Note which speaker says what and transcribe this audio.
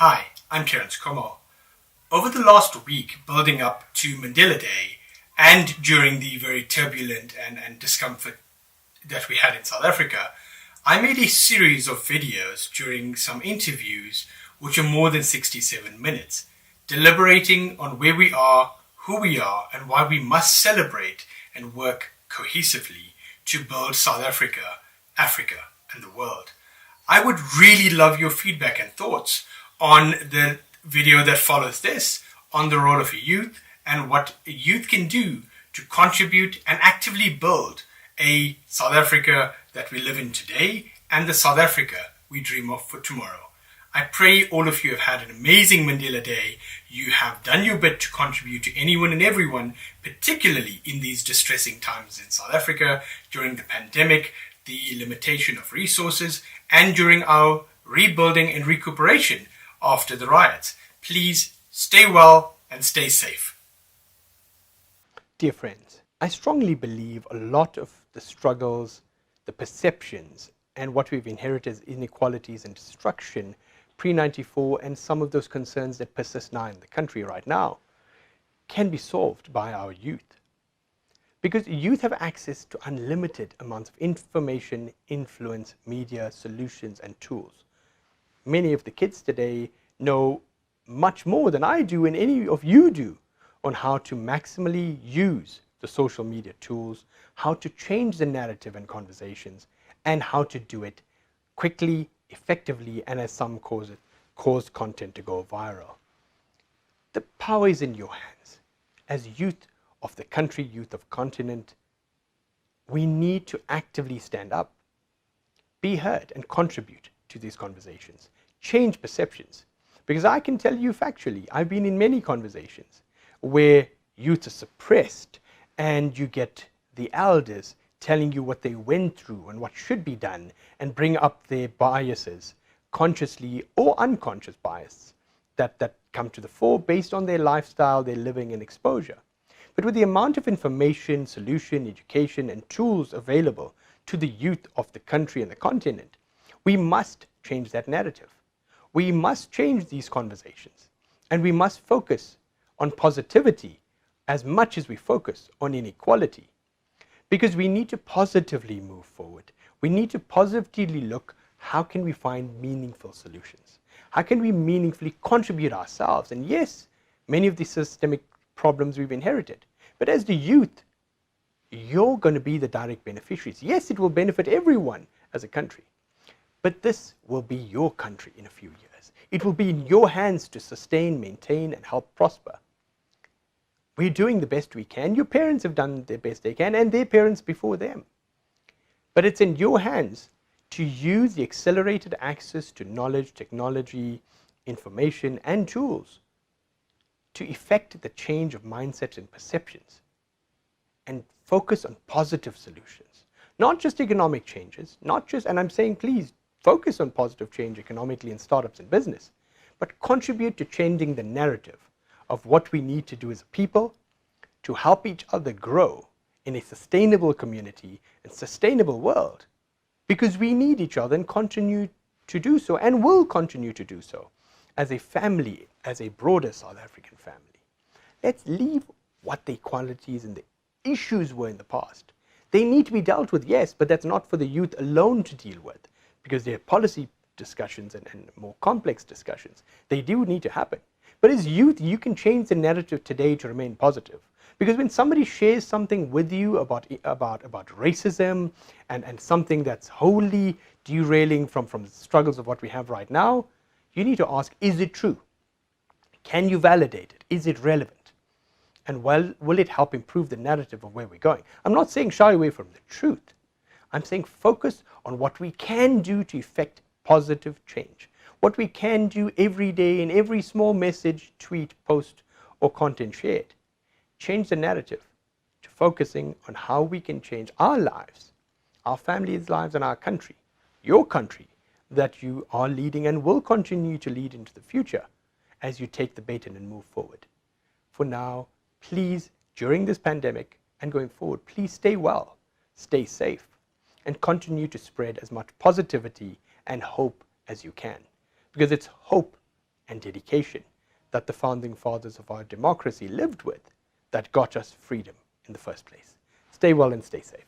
Speaker 1: Hi, I'm Terence Como. Over the last week, building up to Mandela Day, and during the very turbulent and discomfort that we had in South Africa, I made a series of videos during some interviews, which are more than 67 minutes, deliberating on where we are, who we are, and why we must celebrate and work cohesively to build South Africa, Africa, and the world. I would really love your feedback and thoughts on the video that follows this, on the role of youth and what youth can do to contribute and actively build a South Africa that we live in today and the South Africa we dream of for tomorrow. I pray all of you have had an amazing Mandela Day. You have done your bit to contribute to anyone and everyone, particularly in these distressing times in South Africa, during the pandemic, the limitation of resources, and during our rebuilding and recuperation after the riots. Please stay well and stay safe.
Speaker 2: Dear friends, I strongly believe a lot of the struggles, the perceptions, and what we've inherited as inequalities and destruction pre-94 and some of those concerns that persist now in the country right now can be solved by our youth. Because youth have access to unlimited amounts of information, influence, media, solutions, and tools. Many of the kids today know much more than I do and any of you do on how to maximally use the social media tools, how to change the narrative and conversations, and how to do it quickly, effectively, and as some cause content to go viral. The power is in your hands. As youth of the country, youth of continent, we need to actively stand up, be heard, and contribute to these conversations. Change perceptions. Because I can tell you factually, I've been in many conversations where youth are suppressed and you get the elders telling you what they went through and what should be done and bring up their biases, consciously or unconscious bias that come to the fore based on their lifestyle, their living and exposure. But with the amount of information, solution, education and tools available to the youth of the country and the continent, we must change that narrative. We must change these conversations and we must focus on positivity as much as we focus on inequality. Because we need to positively move forward. We need to positively look, how can we find meaningful solutions? How can we meaningfully contribute ourselves? And yes, many of the systemic problems we've inherited. But as the youth, you're going to be the direct beneficiaries. Yes, it will benefit everyone as a country. But this will be your country in a few years. It will be in your hands to sustain, maintain, and help prosper. We're doing the best we can. Your parents have done the best they can, and their parents before them. But it's in your hands to use the accelerated access to knowledge, technology, information, and tools to effect the change of mindsets and perceptions and focus on positive solutions. Not just economic changes, and I'm saying please focus on positive change economically in startups and business, but contribute to changing the narrative of what we need to do as a people to help each other grow in a sustainable community and sustainable world, because we need each other and continue to do so and will continue to do so as a family, as a broader South African family. Let's leave what the equalities and the issues were in the past. They need to be dealt with, yes, but that's not for the youth alone to deal with, because there are policy discussions and more complex discussions. They do need to happen. But as youth, you can change the narrative today to remain positive. Because when somebody shares something with you about racism and something that's wholly derailing from the struggles of what we have right now, you need to ask, is it true? Can you validate it? Is it relevant? And will it help improve the narrative of where we're going? I'm not saying shy away from the truth. I'm saying focus on what we can do to effect positive change. What we can do every day in every small message, tweet, post, or content shared. Change the narrative to focusing on how we can change our lives, our families' lives, and our country, your country, that you are leading and will continue to lead into the future as you take the baton and move forward. For now, please, during this pandemic and going forward, please stay well, stay safe, and continue to spread as much positivity and hope as you can. Because it's hope and dedication that the founding fathers of our democracy lived with that got us freedom in the first place. Stay well and stay safe.